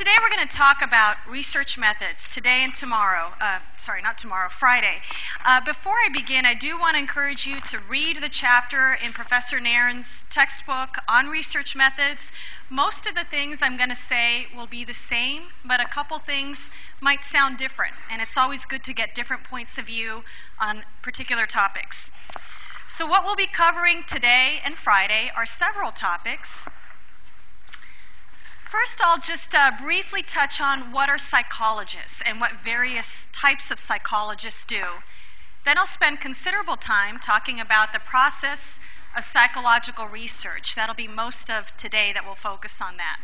today we're going to talk about research methods, today and tomorrow. Sorry, not tomorrow, Friday. Before I begin, I do want to encourage you to read the chapter in Professor Nairn's textbook on research methods. Most of the things I'm going to say will be the same, but a couple things might sound different, and it's always good to get different points of view on particular topics. So what we'll be covering today and Friday are several topics. First, I'll just briefly touch on what are psychologists and what various types of psychologists do. Then I'll spend considerable time talking about the process of psychological research. That'll be most of today that we'll focus on that.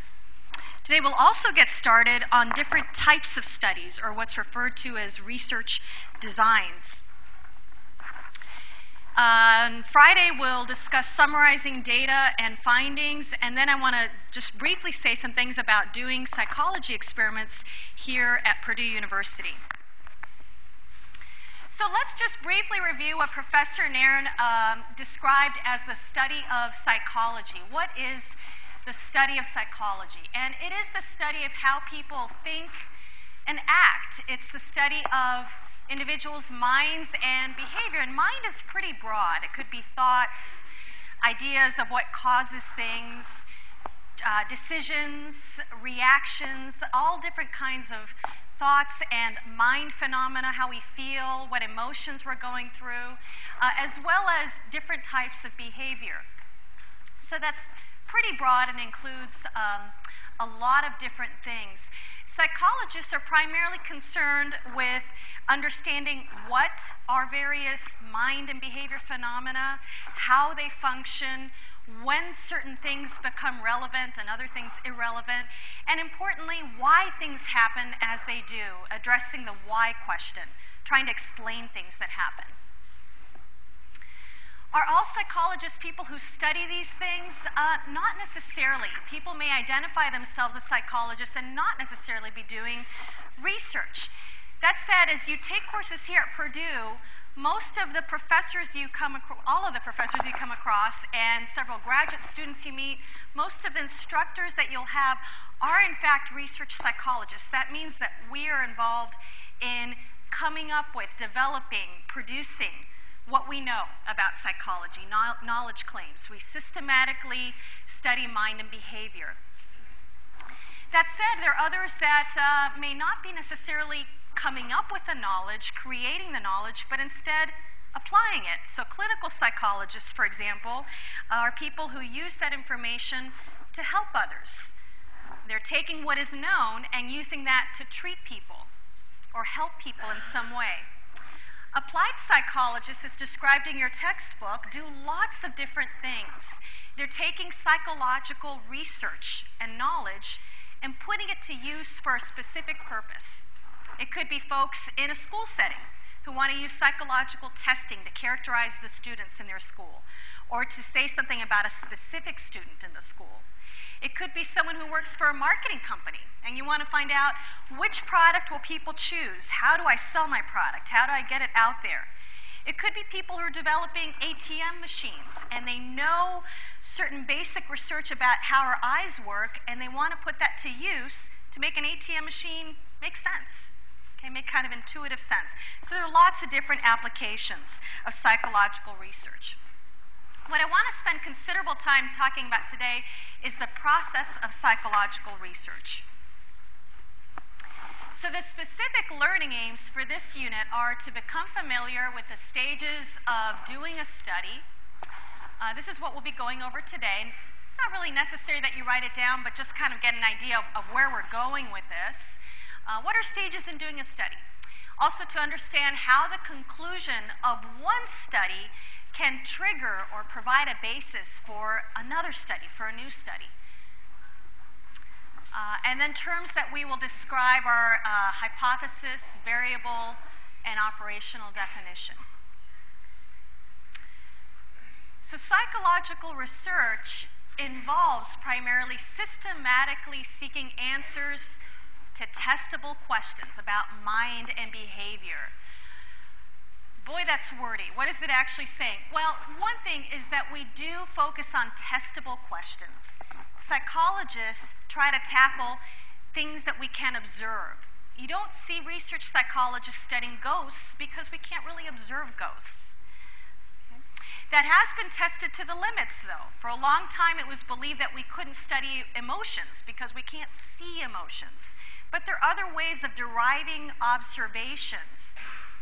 Today we'll also get started on different types of studies, or what's referred to as research designs. On Friday, we'll discuss summarizing data and findings, and then I want to just briefly say some things about doing psychology experiments here at Purdue University. So let's just briefly review what Professor Nairn described as the study of psychology. What is the study of psychology? And it is the study of how people think and act. It's the study of individuals' minds and behavior. And mind is pretty broad. It could be thoughts, ideas of what causes things, decisions, reactions, all different kinds of thoughts and mind phenomena, how we feel, what emotions we're going through, as well as different types of behavior. So that's pretty broad and includes a lot of different things. Psychologists are primarily concerned with understanding what are various mind and behavior phenomena, how they function, when certain things become relevant and other things irrelevant, and importantly, why things happen as they do, addressing the why question, trying to explain things that happen. Are all psychologists people who study these things? Not necessarily. People may identify themselves as psychologists and not necessarily be doing research. That said, as you take courses here at Purdue, most of the professors you come across, all of the professors you come across, and several graduate students you meet, most of the instructors that you'll have are in fact research psychologists. That means that we are involved in coming up with, developing, producing what we know about psychology, knowledge claims. We systematically study mind and behavior. That said, there are others that may not be necessarily coming up with the knowledge, creating the knowledge, but instead applying it. So clinical psychologists, for example, are people who use that information to help others. They're taking what is known and using that to treat people or help people in some way. Applied psychologists, as described in your textbook, do lots of different things. They're taking psychological research and knowledge and putting it to use for a specific purpose. It could be folks in a school setting who want to use psychological testing to characterize the students in their school, or to say something about a specific student in the school. It could be someone who works for a marketing company, and you want to find out which product will people choose? How do I sell my product? How do I get it out there? It could be people who are developing ATM machines, and they know certain basic research about how our eyes work, and they want to put that to use to make an ATM machine make sense, okay, make kind of intuitive sense. So there are lots of different applications of psychological research. What I want to spend considerable time talking about today is the process of psychological research. So the specific learning aims for this unit are to become familiar with the stages of doing a study. This is what we'll be going over today. It's not really necessary that you write it down, but just kind of get an idea of where we're going with this. What are stages in doing a study? Also to understand how the conclusion of one study can trigger or provide a basis for another study, for a new study. And then terms that we will describe are hypothesis, variable, and operational definition. So psychological research involves primarily systematically seeking answers to testable questions about mind and behavior. Boy, that's wordy. What is it actually saying? Well, one thing is that we do focus on testable questions. Psychologists try to tackle things that we can observe. You don't see research psychologists studying ghosts because we can't really observe ghosts. Okay? That has been tested to the limits, though. For a long time, it was believed that we couldn't study emotions because we can't see emotions. But there are other ways of deriving observations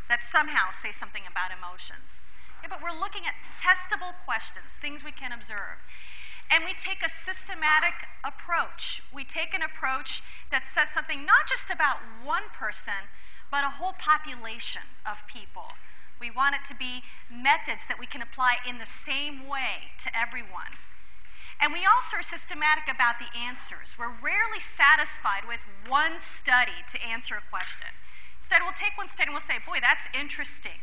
that somehow say something about emotions. Okay, but we're looking at testable questions, things we can observe. And we take a systematic approach. We take an approach that says something not just about one person, but a whole population of people. We want it to be methods that we can apply in the same way to everyone. And we also are systematic about the answers. We're rarely satisfied with one study to answer a question. Instead, we'll take one study and we'll say, boy, that's interesting.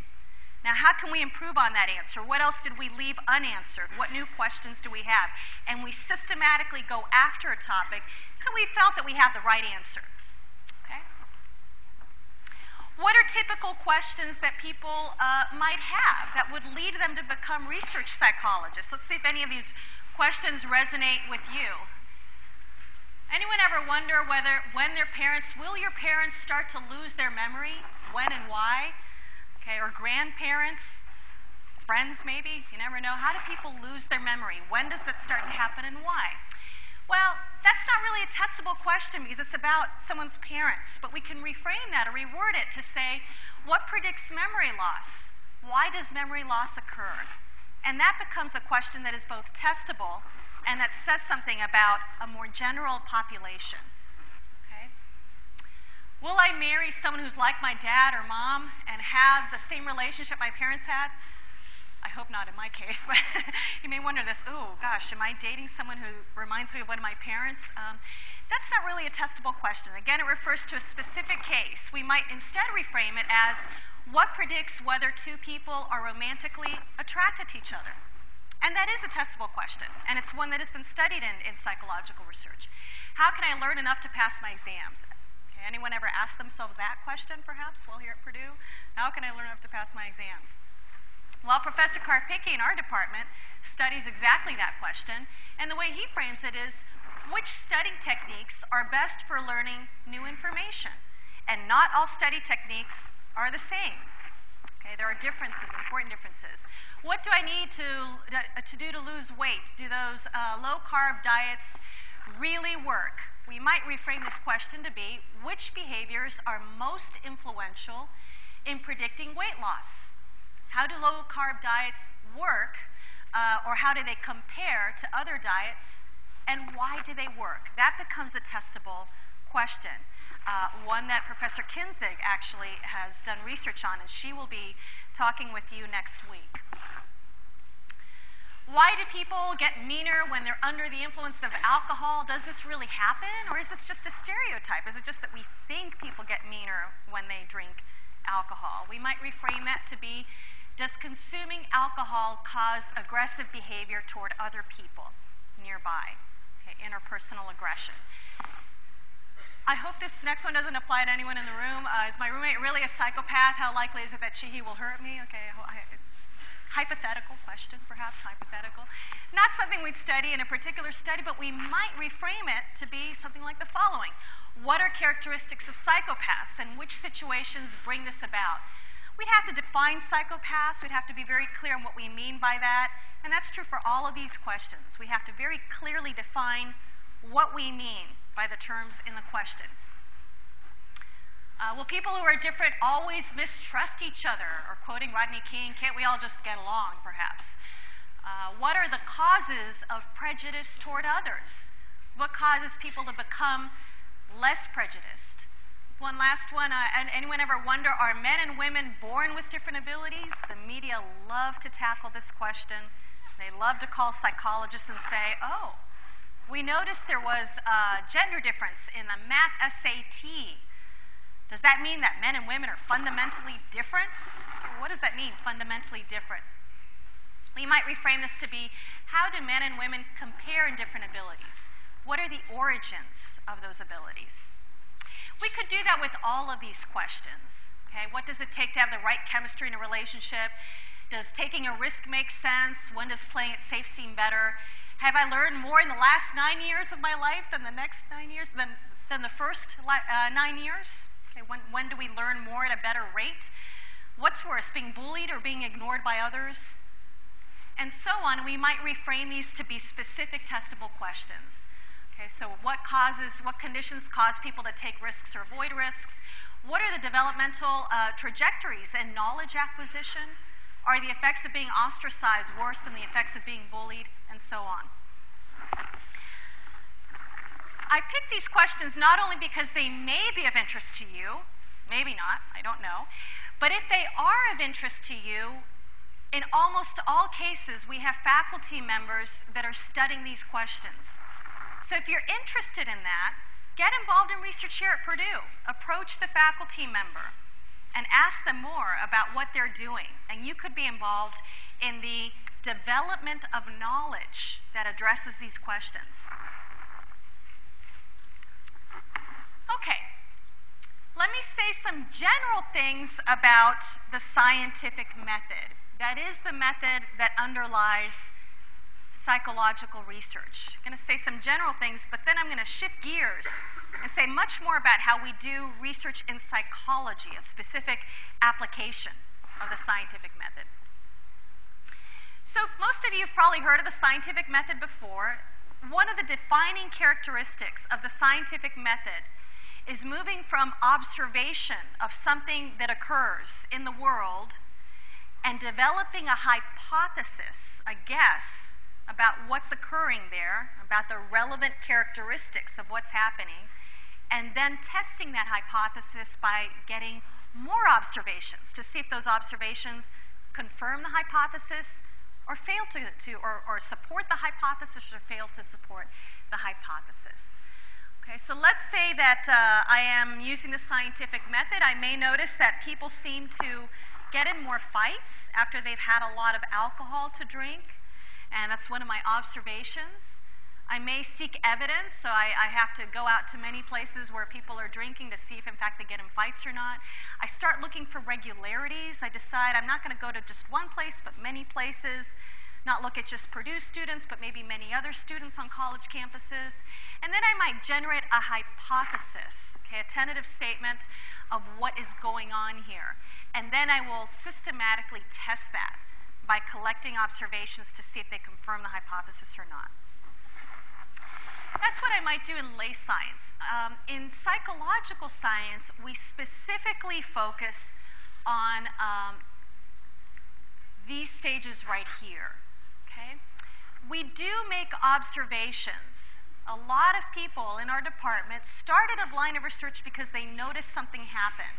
Now, how can we improve on that answer? What else did we leave unanswered? What new questions do we have? And we systematically go after a topic till we felt that we have the right answer. Okay? What are typical questions that people might have that would lead them to become research psychologists? Let's see if any of these questions resonate with you. Anyone ever wonder whether will your parents start to lose their memory? When and why? Okay, or grandparents, friends maybe, you never know. How do people lose their memory? When does that start to happen and why? Well, that's not really a testable question because it's about someone's parents, but we can reframe that or reword it to say, what predicts memory loss? Why does memory loss occur? And that becomes a question that is both testable and that says something about a more general population. Will I marry someone who's like my dad or mom and have the same relationship my parents had? I hope not in my case, but you may wonder this, oh gosh, am I dating someone who reminds me of one of my parents? That's not really a testable question. Again, it refers to a specific case. We might instead reframe it as, what predicts whether two people are romantically attracted to each other? And that is a testable question, and it's one that has been studied in psychological research. How can I learn enough to pass my exams? Anyone ever asked themselves that question, perhaps, while here at Purdue? How can I learn enough to pass my exams? Well, Professor Karpicki in our department studies exactly that question, and the way he frames it is, which study techniques are best for learning new information? And not all study techniques are the same. Okay, there are differences, important differences. What do I need to do to lose weight? Do those low-carb diets really work? We might reframe this question to be, which behaviors are most influential in predicting weight loss? How do low-carb diets work, or how do they compare to other diets, and why do they work? That becomes a testable question, one that Professor Kinzig actually has done research on, and she will be talking with you next week. Why do people get meaner when they're under the influence of alcohol? Does this really happen, or is this just a stereotype? Is it just that we think people get meaner when they drink alcohol? We might reframe that to be, does consuming alcohol cause aggressive behavior toward other people nearby? Okay, interpersonal aggression. I hope this next one doesn't apply to anyone in the room. Is my roommate really a psychopath? How likely is it that he will hurt me? Okay. Hypothetical question, perhaps, hypothetical. Not something we'd study in a particular study, but we might reframe it to be something like the following. What are characteristics of psychopaths, and which situations bring this about? We'd have to define psychopaths. We'd have to be very clear on what we mean by that, and that's true for all of these questions. We have to very clearly define what we mean by the terms in the question. Will people who are different always mistrust each other? Or quoting Rodney King, can't we all just get along, perhaps? What are the causes of prejudice toward others? What causes people to become less prejudiced? One last one, and anyone ever wonder, are men and women born with different abilities? The media love to tackle this question. They love to call psychologists and say, oh, we noticed there was a gender difference in the math SAT. Does that mean that men and women are fundamentally different? What does that mean, fundamentally different? We might reframe this to be, how do men and women compare in different abilities? What are the origins of those abilities? We could do that with all of these questions. Okay? What does it take to have the right chemistry in a relationship? Does taking a risk make sense? When does playing it safe seem better? Have I learned more in the last 9 years of my life than the next 9 years? Than than the first 9 years? Okay, when do we learn more at a better rate? What's worse, being bullied or being ignored by others? And so on. We might reframe these to be specific testable questions. Okay, so what conditions cause people to take risks or avoid risks? What are the developmental trajectories and knowledge acquisition? Are the effects of being ostracized worse than the effects of being bullied? And so on. I picked these questions not only because they may be of interest to you, maybe not, I don't know, but if they are of interest to you, in almost all cases, we have faculty members that are studying these questions. So if you're interested in that, get involved in research here at Purdue. Approach the faculty member and ask them more about what they're doing. And you could be involved in the development of knowledge that addresses these questions. Okay, let me say some general things about the scientific method. That is the method that underlies psychological research. I'm going to say some general things, but then I'm going to shift gears and say much more about how we do research in psychology, a specific application of the scientific method. So most of you have probably heard of the scientific method before. One of the defining characteristics of the scientific method is moving from observation of something that occurs in the world and developing a hypothesis, a guess, about what's occurring there, about the relevant characteristics of what's happening, and then testing that hypothesis by getting more observations to see if those observations confirm the hypothesis or fail or support the hypothesis or fail to support the hypothesis. Okay, so let's say that I am using the scientific method. I may notice that people seem to get in more fights after they've had a lot of alcohol to drink, and that's one of my observations. I may seek evidence, so I have to go out to many places where people are drinking to see if in fact they get in fights or not. I start looking for regularities. I decide I'm not going to go to just one place but many places, not look at just Purdue students but maybe many other students on college campuses. And then I might generate a hypothesis, okay, a tentative statement of what is going on here. And then I will systematically test that by collecting observations to see if they confirm the hypothesis or not. That's what I might do in lay science. In psychological science, we specifically focus on these stages right here. Okay? We do make observations. A lot of people in our department started a line of research because they noticed something happen.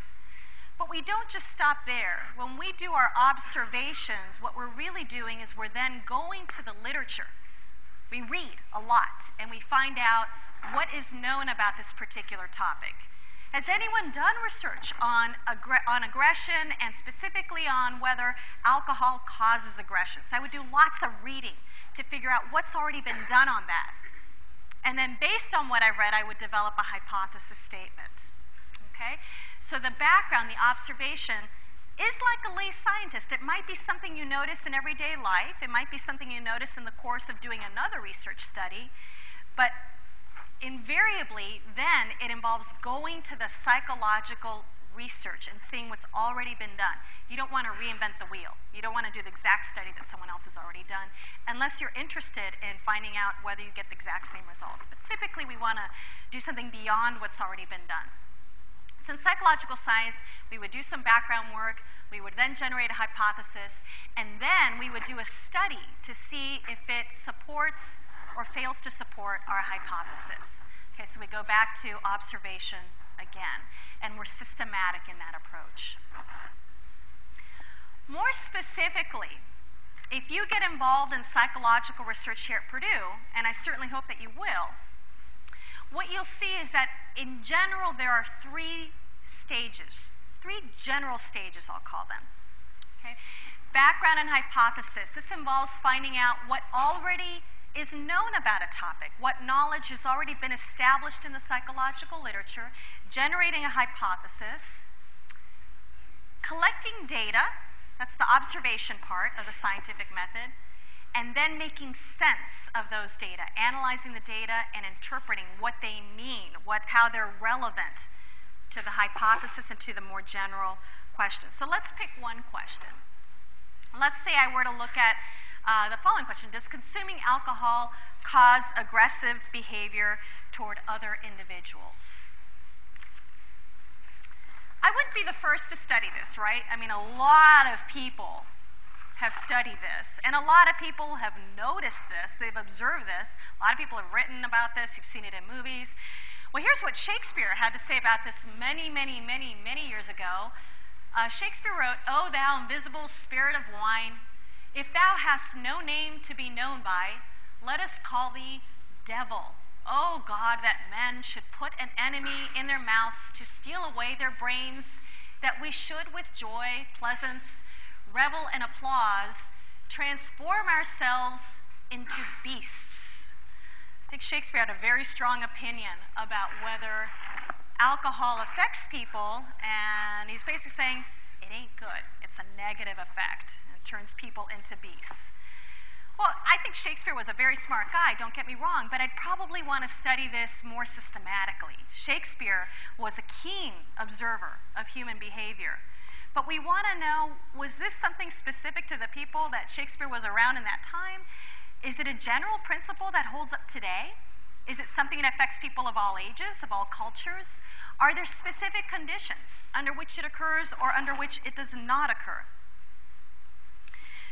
But we don't just stop there. When we do our observations, what we're really doing is we're then going to the literature. We read a lot, and we find out what is known about this particular topic. Has anyone done research on aggression, and specifically on whether alcohol causes aggression? So I would do lots of reading to figure out what's already been done on that. And then based on what I read, I would develop a hypothesis statement. Okay? So the background, the observation, is like a lay scientist. It might be something you notice in everyday life. It might be something you notice in the course of doing another research study. But invariably, then, it involves going to the psychological research and seeing what's already been done. You don't want to reinvent the wheel. You don't want to do the exact study that someone else has already done, unless you're interested in finding out whether you get the exact same results. But typically, we want to do something beyond what's already been done. So in psychological science, we would do some background work, we would then generate a hypothesis, and then we would do a study to see if it supports or fails to support our hypothesis. Okay, so we go back to observation again, and we're systematic in that approach. More specifically, if you get involved in psychological research here at Purdue, and I certainly hope that you will, what you'll see is that in general there are three general stages, I'll call them. Okay? Background and hypothesis. This involves finding out what already is known about a topic, what knowledge has already been established in the psychological literature, generating a hypothesis, collecting data, that's the observation part of the scientific method, and then making sense of those data, analyzing the data and interpreting what they mean, how they're relevant to the hypothesis and to the more general questions. So let's pick one question. Let's say I were to look at the following question: does consuming alcohol cause aggressive behavior toward other individuals? I wouldn't be the first to study this, right? I mean, a lot of people have studied this, and a lot of people have noticed this, they've observed this. A lot of people have written about this, you've seen it in movies. Well, here's what Shakespeare had to say about this many, many, many, many years ago. Shakespeare wrote, "O thou invisible spirit of wine, if thou hast no name to be known by, let us call thee devil. O God, that men should put an enemy in their mouths to steal away their brains, that we should with joy, pleasance, revel and applause, transform ourselves into beasts." I think Shakespeare had a very strong opinion about whether alcohol affects people, and he's basically saying it ain't good. It's a negative effect, and it turns people into beasts. Well, I think Shakespeare was a very smart guy, don't get me wrong, but I'd probably want to study this more systematically. Shakespeare was a keen observer of human behavior. But we want to know, was this something specific to the people that Shakespeare was around in that time? Is it a general principle that holds up today? Is it something that affects people of all ages, of all cultures? Are there specific conditions under which it occurs or under which it does not occur?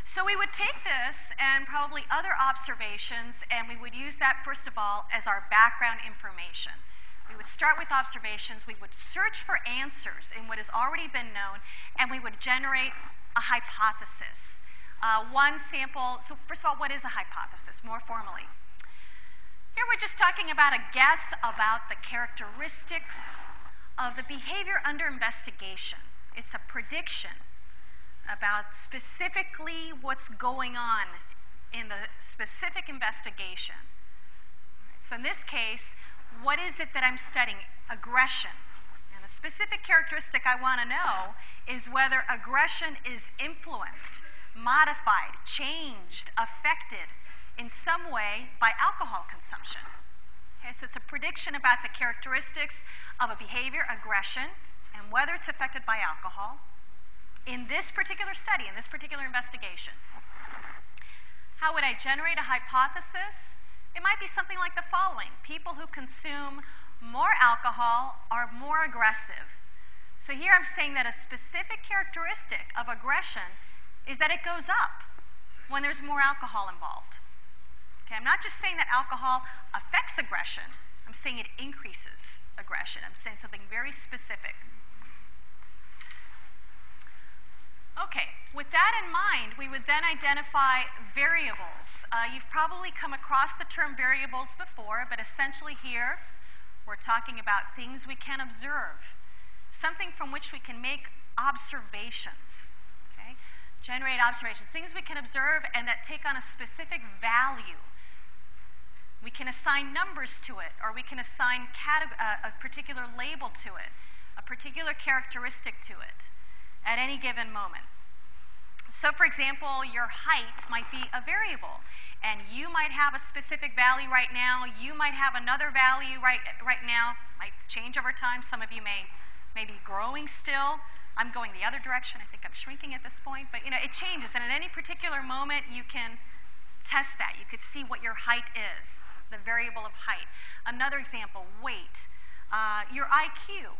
So we would take this and probably other observations, and we would use that, first of all, as our background information. We would start with observations, we would search for answers in what has already been known, and we would generate a hypothesis. One sample, so first of all, what is a hypothesis, more formally? Here we're just talking about a guess about the characteristics of the behavior under investigation. It's a prediction about specifically what's going on in the specific investigation. So in this case, what is it that I'm studying? Aggression. And the specific characteristic I want to know is whether aggression is influenced, modified, changed, affected in some way by alcohol consumption. Okay, so it's a prediction about the characteristics of a behavior, aggression, and whether it's affected by alcohol in this particular study, in this particular investigation. How would I generate a hypothesis? It might be something like the following. People who consume more alcohol are more aggressive. So here I'm saying that a specific characteristic of aggression is that it goes up when there's more alcohol involved. Okay, I'm not just saying that alcohol affects aggression. I'm saying it increases aggression. I'm saying something very specific. Okay, with that in mind, we would then identify variables. You've probably come across the term variables before, but essentially here we're talking about things we can observe, something from which we can make observations, okay? Generate observations, things we can observe and that take on a specific value. We can assign numbers to it, or we can assign a particular label to it, a particular characteristic to it at any given moment. So for example, your height might be a variable, and you might have a specific value right now, you might have another value right now, might change over time. Some of you may be growing still. I'm going the other direction. I think I'm shrinking at this point, but it changes, and at any particular moment you can test that. You could see what your height is, the variable of height. Another example, weight, your IQ.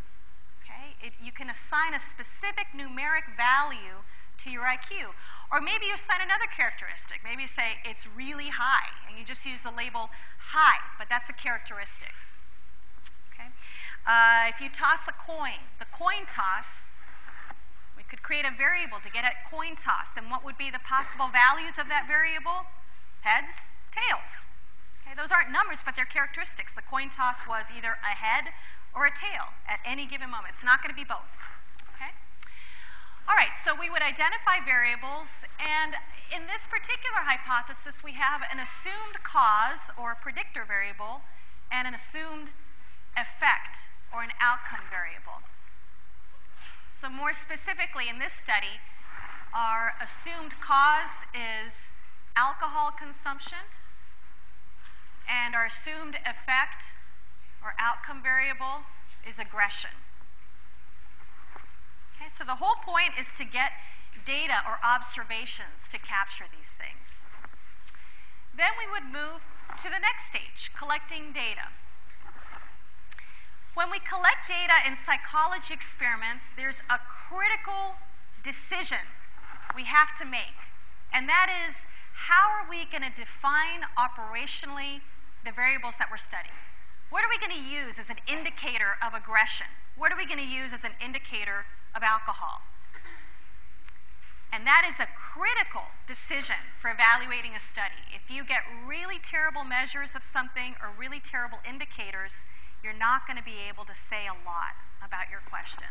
Okay? You can assign a specific numeric value to your IQ. Or maybe you assign another characteristic. Maybe you say it's really high, and you just use the label high, but that's a characteristic. Okay? If you toss a coin, the coin toss, we could create a variable to get at coin toss. And what would be the possible values of that variable? Heads, tails. Okay, those aren't numbers, but they're characteristics. The coin toss was either a head or a tail at any given moment. It's not going to be both. Okay? All right, so we would identify variables, and in this particular hypothesis, we have an assumed cause or predictor variable and an assumed effect or an outcome variable. So more specifically in this study, our assumed cause is alcohol consumption, and our assumed effect or outcome variable is aggression. Okay, so the whole point is to get data or observations to capture these things. Then we would move to the next stage, collecting data. When we collect data in psychology experiments, there's a critical decision we have to make, and that is, how are we going to define operationally the variables that we're studying? What are we going to use as an indicator of aggression? What are we going to use as an indicator of alcohol? And that is a critical decision for evaluating a study. If you get really terrible measures of something or really terrible indicators, you're not going to be able to say a lot about your question.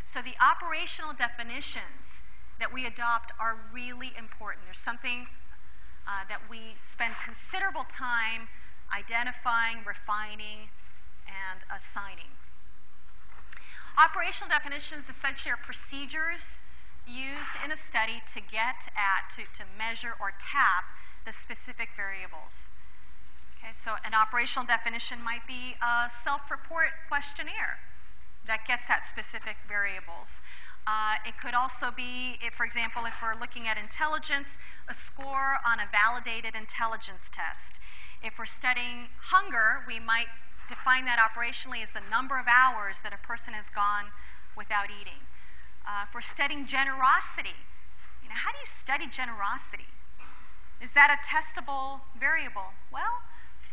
So the operational definitions that we adopt are really important. There's something that we spend considerable time identifying, refining, and assigning. Operational definitions essentially are procedures used in a study to get at, to measure or tap the specific variables. Okay, so an operational definition might be a self-report questionnaire that gets at specific variables. It could also be, for example, if we're looking at intelligence, a score on a validated intelligence test. If we're studying hunger, we might define that operationally as the number of hours that a person has gone without eating. If we're studying generosity, how do you study generosity? Is that a testable variable? Well,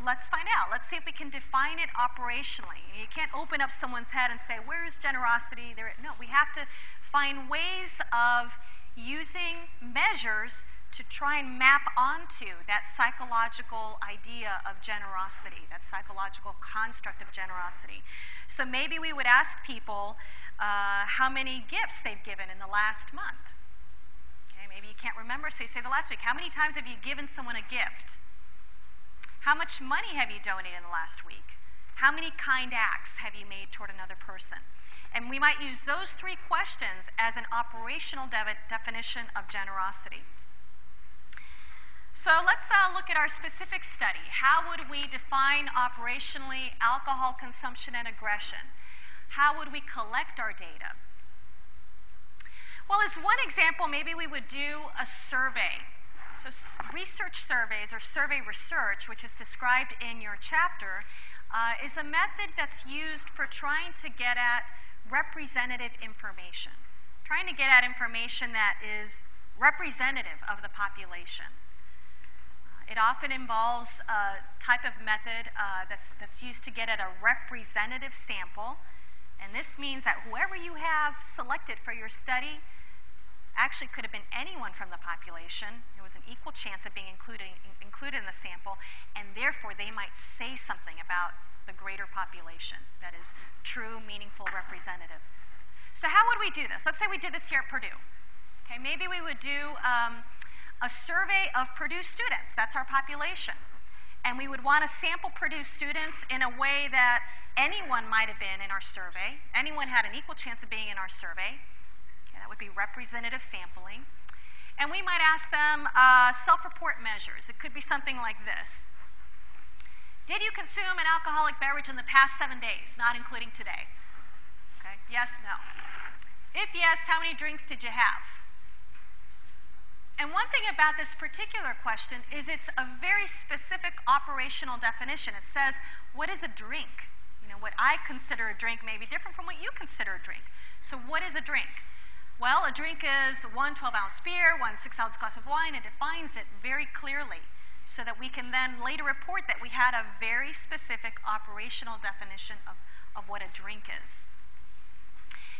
let's find out. Let's see if we can define it operationally. You can't open up someone's head and say, where's generosity? No, we have to find ways of using measures to try and map onto that psychological idea of generosity, that psychological construct of generosity. So maybe we would ask people how many gifts they've given in the last month. Okay, maybe you can't remember, so you say the last week. How many times have you given someone a gift? How much money have you donated in the last week? How many kind acts have you made toward another person? And we might use those three questions as an operational definition of generosity. So let's look at our specific study. How would we define operationally alcohol consumption and aggression? How would we collect our data? Well, as one example, maybe we would do a survey. So research surveys, or survey research, which is described in your chapter, is a method that's used for trying to get at representative information, trying to get at information that is representative of the population. It often involves a type of method that's used to get at a representative sample, and this means that whoever you have selected for your study actually could have been anyone from the population. There was an equal chance of being included in the sample, and therefore they might say something about the greater population that is true, meaningful, representative. So how would we do this? Let's say we did this here at Purdue. Okay, maybe we would do a survey of Purdue students. That's our population. And we would want to sample Purdue students in a way that anyone might have been in our survey. Anyone had an equal chance of being in our survey. Okay, that would be representative sampling. And we might ask them self-report measures. It could be something like this. Did you consume an alcoholic beverage in the past 7 days, not including today? Okay, yes, no. If yes, how many drinks did you have? And one thing about this particular question is it's a very specific operational definition. It says, what is a drink? What I consider a drink may be different from what you consider a drink. So what is a drink? Well, a drink is 1 12-ounce beer, 1 6-ounce glass of wine. It defines it very clearly so that we can then later report that we had a very specific operational definition of what a drink is.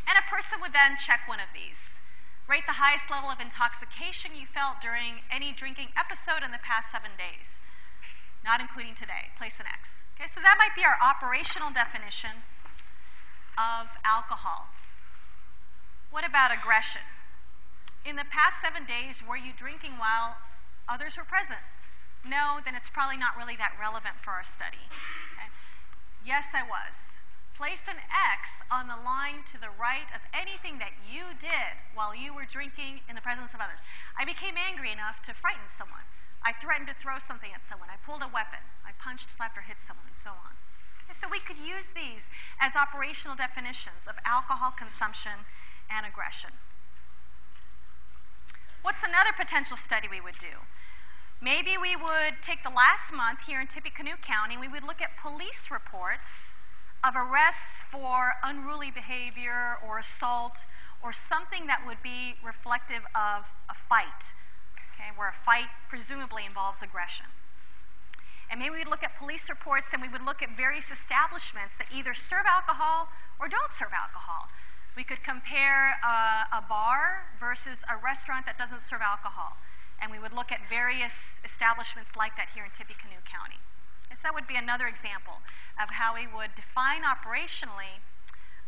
And a person would then check one of these. Rate the highest level of intoxication you felt during any drinking episode in the past 7 days, not including today. Place an X. Okay, so that might be our operational definition of alcohol. What about aggression? In the past 7 days, were you drinking while others were present? No, then it's probably not really that relevant for our study. Okay? Yes, I was. Place an X on the line to the right of anything that you did while you were drinking in the presence of others. I became angry enough to frighten someone. I threatened to throw something at someone. I pulled a weapon. I punched, slapped, or hit someone, and so on. Okay, so we could use these as operational definitions of alcohol consumption and aggression. What's another potential study we would do? Maybe we would take the last month here in Tippecanoe County, and we would look at police reports of arrests for unruly behavior or assault or something that would be reflective of a fight, okay, where a fight presumably involves aggression. And maybe we'd look at police reports, and we would look at various establishments that either serve alcohol or don't serve alcohol. We could compare a bar versus a restaurant that doesn't serve alcohol. And we would look at various establishments like that here in Tippecanoe County. So that would be another example of how we would define operationally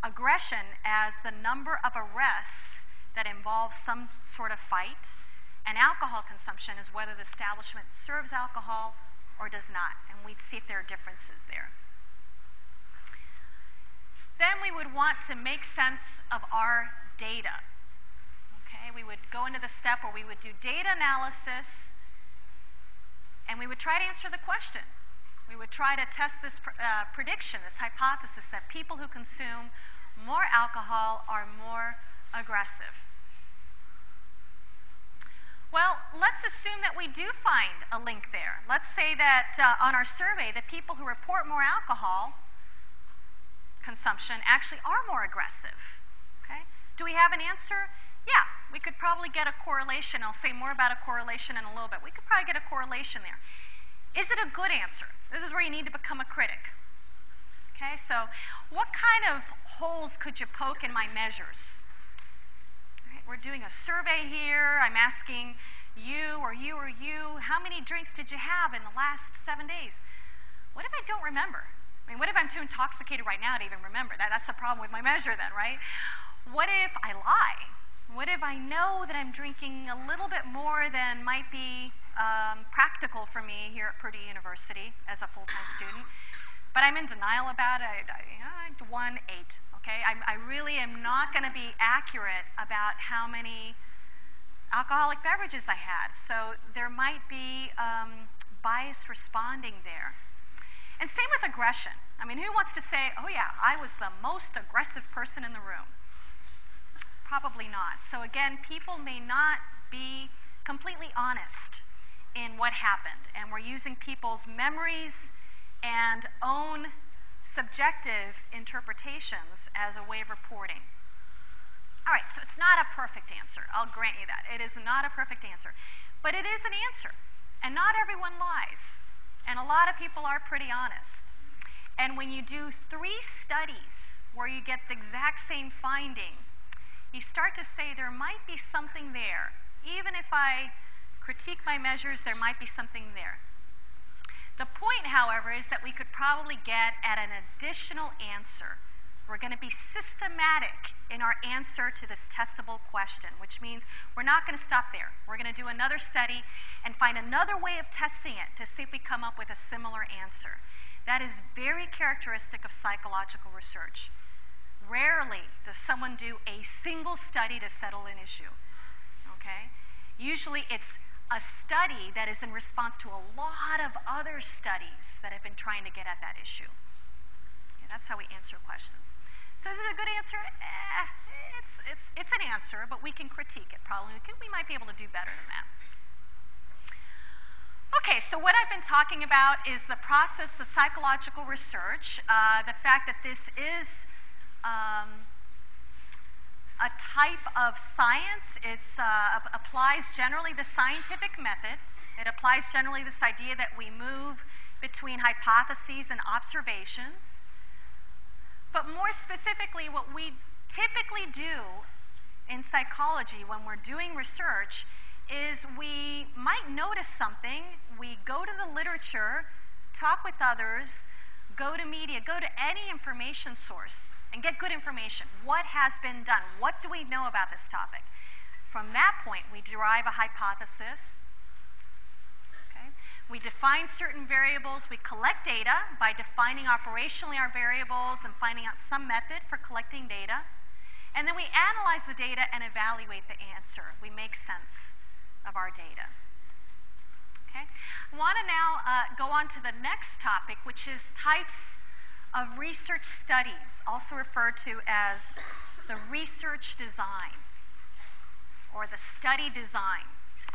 aggression as the number of arrests that involve some sort of fight, and alcohol consumption is whether the establishment serves alcohol or does not. And we'd see if there are differences there. Then we would want to make sense of our data. Okay, we would go into the step where we would do data analysis, and we would try to answer the question. We would try to test this prediction, this hypothesis that people who consume more alcohol are more aggressive. Well, let's assume that we do find a link there. Let's say that on our survey, the people who report more alcohol consumption actually are more aggressive. Okay? Do we have an answer? Yeah, we could probably get a correlation. I'll say more about a correlation in a little bit. We could probably get a correlation there. Is it a good answer? This is where you need to become a critic. Okay, so what kind of holes could you poke in my measures? Right, we're doing a survey here. I'm asking you or you or you, how many drinks did you have in the last 7 days? What if I don't remember? I mean, what if I'm too intoxicated right now to even remember? That's a problem with my measure then, right? What if I lie? What if I know that I'm drinking a little bit more than might be practical for me here at Purdue University as a full-time student, but I'm in denial about it? I won 8, okay? I really am not going to be accurate about how many alcoholic beverages I had, so there might be biased responding there. And same with aggression. I mean, who wants to say, oh yeah, I was the most aggressive person in the room? Probably not. So again, people may not be completely honest in what happened, and we're using people's memories and own subjective interpretations as a way of reporting. All right, so it's not a perfect answer. I'll grant you that. It is not a perfect answer. But it is an answer, and not everyone lies. And a lot of people are pretty honest. And when you do 3 studies where you get the exact same finding, you start to say there might be something there. Even if I critique my measures, there might be something there. The point, however, is that we could probably get at an additional answer. We're going to be systematic in our answer to this testable question, which means we're not going to stop there. We're going to do another study and find another way of testing it to see if we come up with a similar answer. That is very characteristic of psychological research. Rarely does someone do a single study to settle an issue. Okay? Usually it's a study that is in response to a lot of other studies that have been trying to get at that issue. Okay, that's how we answer questions. So is it a good answer? It's an answer, but we can critique it probably. We might be able to do better than that. Okay, so what I've been talking about is the process, the psychological research, the fact that this is a type of science. It applies generally the scientific method. It applies generally this idea that we move between hypotheses and observations. But more specifically, what we typically do in psychology when we're doing research is we might notice something, we go to the literature, talk with others, go to media, go to any information source, and get good information. What has been done? What do we know about this topic? From that point, we derive a hypothesis. Okay? We define certain variables. We collect data by defining operationally our variables and finding out some method for collecting data. And then we analyze the data and evaluate the answer. We make sense of our data. Okay. I want to now go on to the next topic, which is types of research studies, also referred to as the research design or the study design.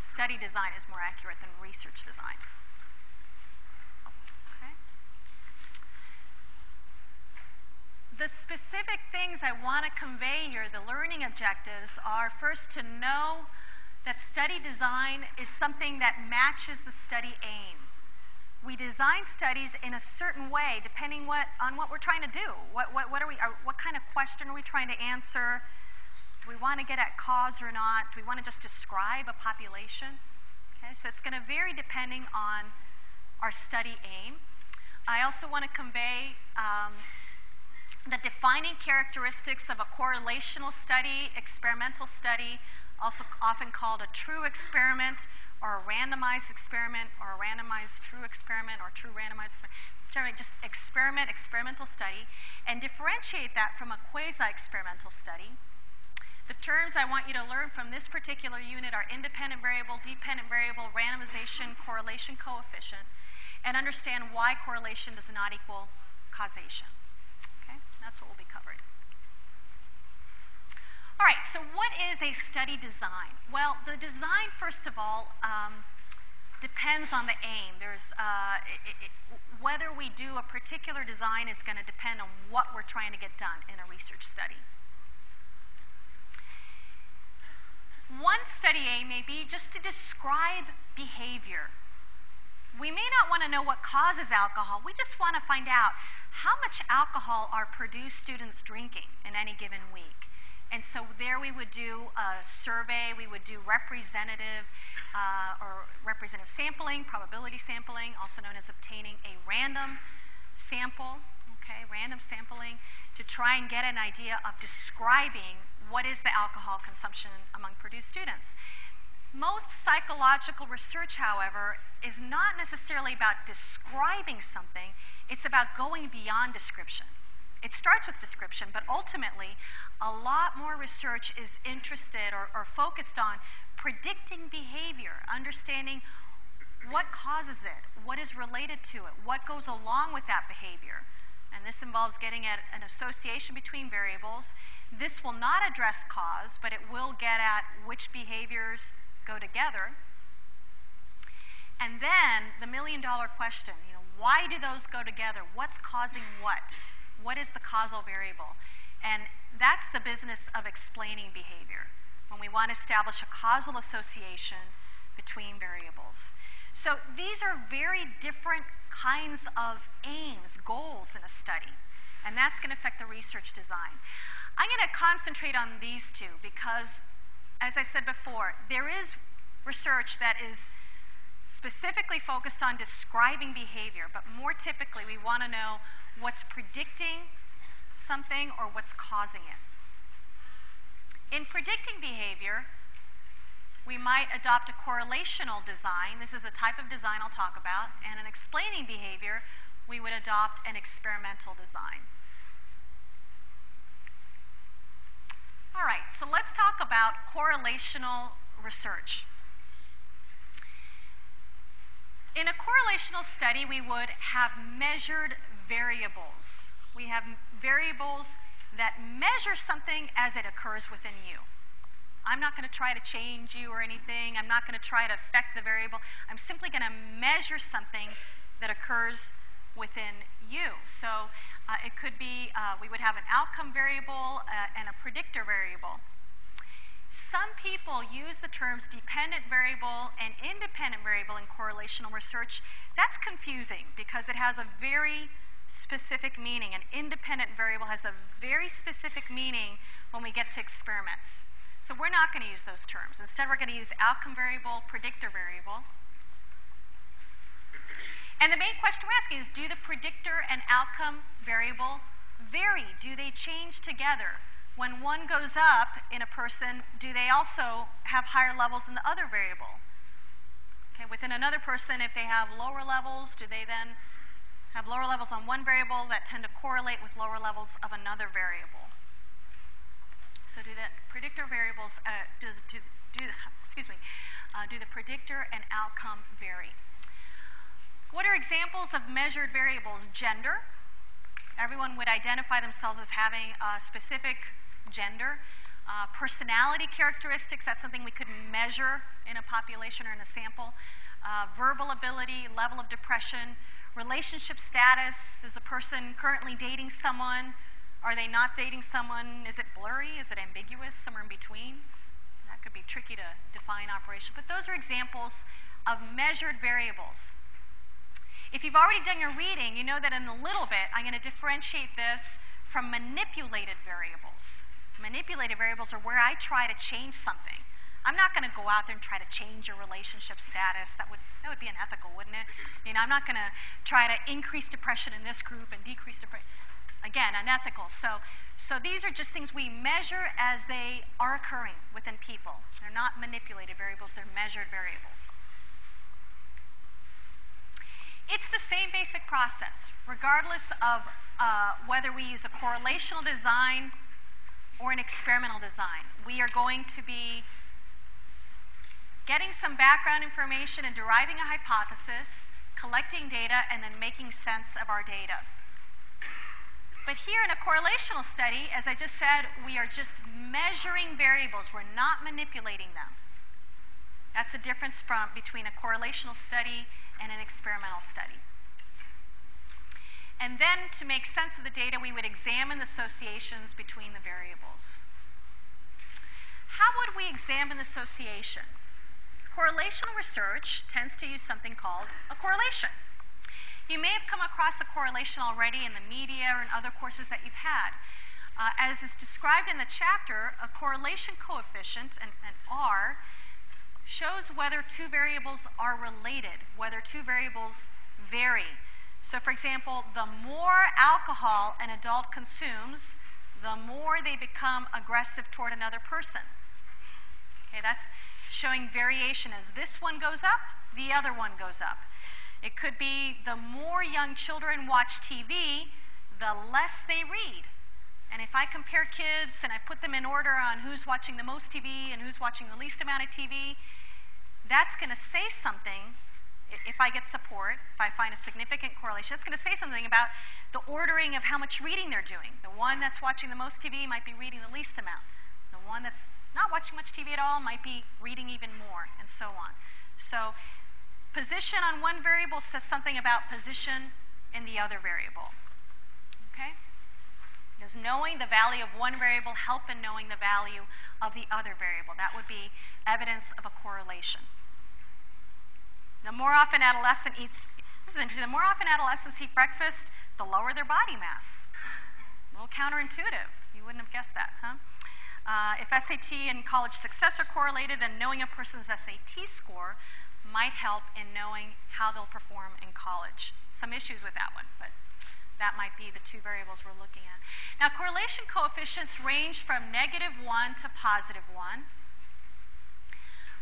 Study design is more accurate than research design. Okay. The specific things I want to convey here, the learning objectives, are first to know that study design is something that matches the study aim. We design studies in a certain way depending on what we're trying to do. What kind of question are we trying to answer? Do we want to get at cause or not? Do we want to just describe a population? Okay, so it's going to vary depending on our study aim. I also want to convey the defining characteristics of a correlational study, experimental study, also often called a true experiment or a randomized experiment or a randomized true experiment or true randomized experiment, just experimental study, and differentiate that from a quasi-experimental study. The terms I want you to learn from this particular unit are independent variable, dependent variable, randomization, correlation coefficient, and understand why correlation does not equal causation. Okay, that's what we'll be covering. All right, so what is a study design? Well, the design, first of all, depends on the aim. Whether we do a particular design is going to depend on what we're trying to get done in a research study. One study aim may be just to describe behavior. We may not want to know what causes alcohol. We just want to find out how much alcohol are Purdue students drinking in any given week. And so there we would do a survey, we would do representative sampling, probability sampling, also known as obtaining a random sample, okay, random sampling, to try and get an idea of describing what is the alcohol consumption among Purdue students. Most psychological research, however, is not necessarily about describing something, it's about going beyond description. It starts with description, but ultimately, a lot more research is interested or focused on predicting behavior, understanding what causes it, what is related to it, what goes along with that behavior. And this involves getting at an association between variables. This will not address cause, but it will get at which behaviors go together. And then the million-dollar question, why do those go together? What's causing what? What is the causal variable? And that's the business of explaining behavior, when we want to establish a causal association between variables. So these are very different kinds of aims, goals in a study, and that's going to affect the research design. I'm going to concentrate on these two because, as I said before, there is research that is specifically focused on describing behavior, but more typically we want to know what's predicting something or what's causing it. In predicting behavior, we might adopt a correlational design. This is a type of design I'll talk about. And in explaining behavior, we would adopt an experimental design. All right, so let's talk about correlational research. In a correlational study, we would have measured variables. We have variables that measure something as it occurs within you. I'm not going to try to change you or anything. I'm not going to try to affect the variable. I'm simply going to measure something that occurs within you. So it could be, we would have an outcome variable and a predictor variable. Some people use the terms dependent variable and independent variable in correlational research. That's confusing because it has a very specific meaning. An independent variable has a very specific meaning when we get to experiments. So we're not going to use those terms. Instead, we're going to use outcome variable, predictor variable. And the main question we're asking is, do the predictor and outcome variable vary? Do they change together? When one goes up in a person, do they also have higher levels than the other variable? Okay, within another person, if they have lower levels, do they then have lower levels on one variable that tend to correlate with lower levels of another variable? So do the predictor variables, do the predictor and outcome vary? Other examples of measured variables: gender. Everyone would identify themselves as having a specific gender. Personality characteristics, that's something we could measure in a population or in a sample. Verbal ability, level of depression. Relationship status: is a person currently dating someone? Are they not dating someone? Is it blurry? Is it ambiguous? Somewhere in between? That could be tricky to define operation, but those are examples of measured variables. If you've already done your reading, you know that in a little bit I'm going to differentiate this from manipulated variables. Manipulated variables are where I try to change something. I'm not going to go out there and try to change your relationship status. That would be unethical, wouldn't it? You know, I'm not going to try to increase depression in this group and decrease depression. Again, unethical. So these are just things we measure as they are occurring within people. They're not manipulated variables, they're measured variables. It's the same basic process, regardless of whether we use a correlational design or an experimental design. We are going to be getting some background information and deriving a hypothesis, collecting data, and then making sense of our data. But here in a correlational study, as I just said, we are just measuring variables. We're not manipulating them. That's the difference between a correlational study and an experimental study. And then to make sense of the data, we would examine the associations between the variables. How would we examine the association? Correlational research tends to use something called a correlation. You may have come across a correlation already in the media or in other courses that you've had. As is described in the chapter, a correlation coefficient, an R, shows whether two variables are related, whether two variables vary. So for example, the more alcohol an adult consumes, the more they become aggressive toward another person. Okay, that's showing variation. As this one goes up, the other one goes up. It could be the more young children watch TV, the less they read. And if I compare kids and I put them in order on who's watching the most TV and who's watching the least amount of TV, that's going to say something. If I get support, if I find a significant correlation, it's going to say something about the ordering of how much reading they're doing. The one that's watching the most TV might be reading the least amount. The one that's not watching much TV at all might be reading even more, and so on. So position on one variable says something about position in the other variable. Okay? Does knowing the value of one variable help in knowing the value of the other variable? That would be evidence of a correlation. The more often adolescent eats, this is interesting, the more often adolescents eat breakfast, the lower their body mass. A little counterintuitive. You wouldn't have guessed that, huh? If SAT and college success are correlated, then knowing a person's SAT score might help in knowing how they'll perform in college. Some issues with that one, but that might be the two variables we're looking at. Now, correlation coefficients range from -1 to +1.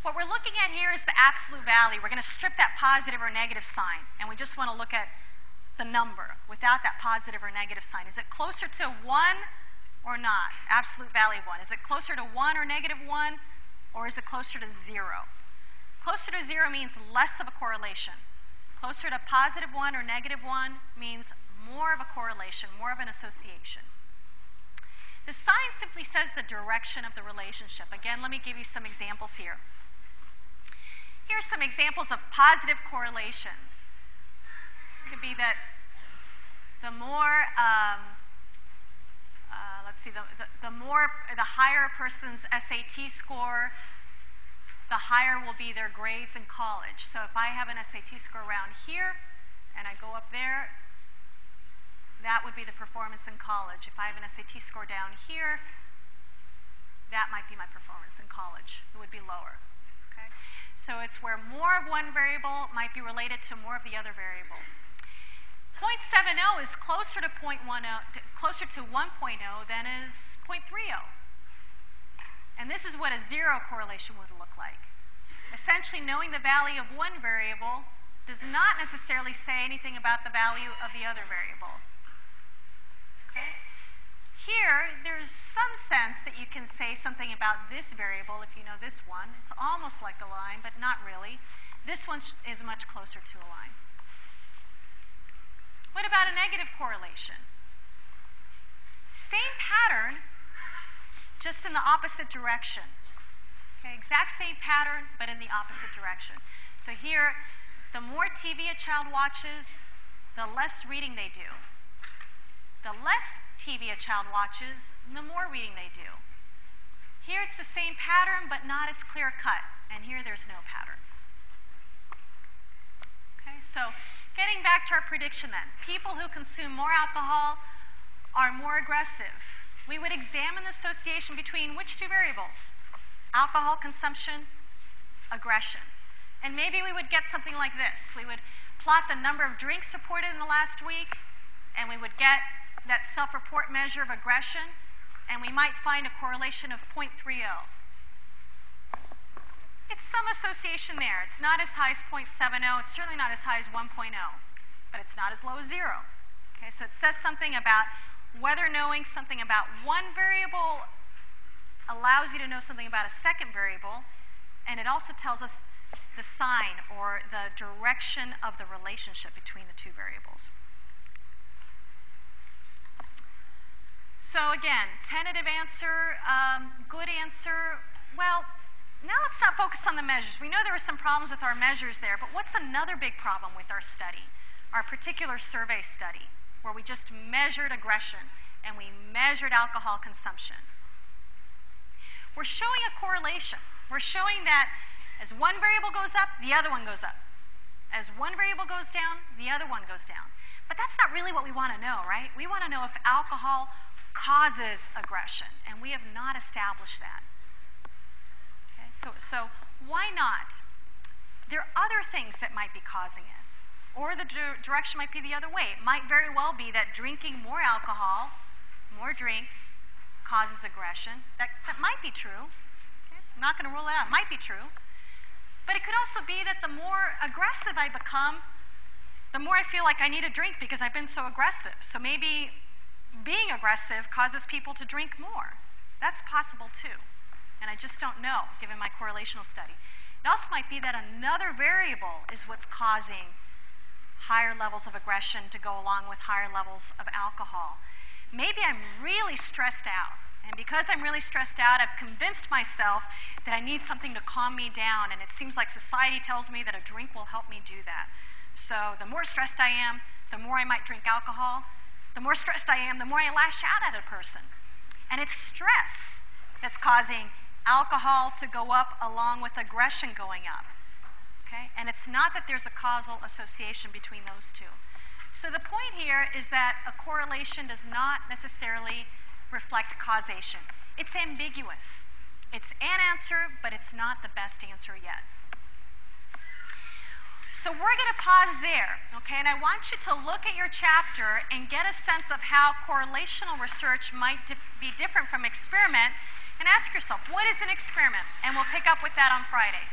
What we're looking at here is the absolute value. We're going to strip that positive or negative sign, and we just want to look at the number without that positive or negative sign. Is it closer to 1 or not? Absolute value of 1. Is it closer to 1 or -1, or is it closer to 0? Closer to 0 means less of a correlation. Closer to +1 or -1 means more of a correlation, more of an association. The sign simply says the direction of the relationship. Again, let me give you some examples here. Here's some examples of positive correlations. It could be that the more, let's see, the higher a person's SAT score, the higher will be their grades in college. So if I have an SAT score around here and I go up there, that would be the performance in college. If I have an SAT score down here, that might be my performance in college. It would be lower. Okay? So it's where more of one variable might be related to more of the other variable. 0.70 is closer to 1.0 than is 0.30. And this is what a zero correlation would look like. Essentially, knowing the value of one variable does not necessarily say anything about the value of the other variable. Okay? Here, there's some sense that you can say something about this variable if you know this one. It's almost like a line, but not really. This one is much closer to a line. about a negative correlation? Same pattern, just in the opposite direction. Okay, exact same pattern, but in the opposite direction. So here, the more TV a child watches, the less reading they do. The less TV a child watches, the more reading they do. Here it's the same pattern, but not as clear cut. And here there's no pattern. Okay, so getting back to our prediction then. People who consume more alcohol are more aggressive. We would examine the association between which two variables? Alcohol consumption, aggression. And maybe we would get something like this. We would plot the number of drinks reported in the last week, and we would get that self-report measure of aggression, and we might find a correlation of 0.30. It's some association there. It's not as high as 0.70. It's certainly not as high as 1.0, but it's not as low as 0. Okay, so it says something about whether knowing something about one variable allows you to know something about a second variable, and it also tells us the sign or the direction of the relationship between the two variables. So again, tentative answer, good answer. Well, now let's not focus on the measures. We know there were some problems with our measures there, but what's another big problem with our study, our particular survey study, where we just measured aggression and we measured alcohol consumption? We're showing a correlation. We're showing that as one variable goes up, the other one goes up. As one variable goes down, the other one goes down. But that's not really what we want to know, right? We want to know if alcohol causes aggression, and we have not established that. Okay, so why not? There are other things that might be causing it, or the direction might be the other way. It might very well be that drinking more alcohol, more drinks, causes aggression. That might be true. Okay? I'm not going to rule it out. It might be true. But it could also be that the more aggressive I become, the more I feel like I need a drink because I've been so aggressive. So maybe being aggressive causes people to drink more. That's possible too. And I just don't know, given my correlational study. It also might be that another variable is what's causing higher levels of aggression to go along with higher levels of alcohol. Maybe I'm really stressed out. And because I'm really stressed out, I've convinced myself that I need something to calm me down. And it seems like society tells me that a drink will help me do that. So the more stressed I am, the more I might drink alcohol. The more stressed I am, the more I lash out at a person. And it's stress that's causing alcohol to go up along with aggression going up. Okay? And it's not that there's a causal association between those two. So the point here is that a correlation does not necessarily reflect causation. It's ambiguous. It's an answer, but it's not the best answer yet. So we're going to pause there, okay? And I want you to look at your chapter and get a sense of how correlational research might be different from experiment, and ask yourself, what is an experiment? And we'll pick up with that on Friday.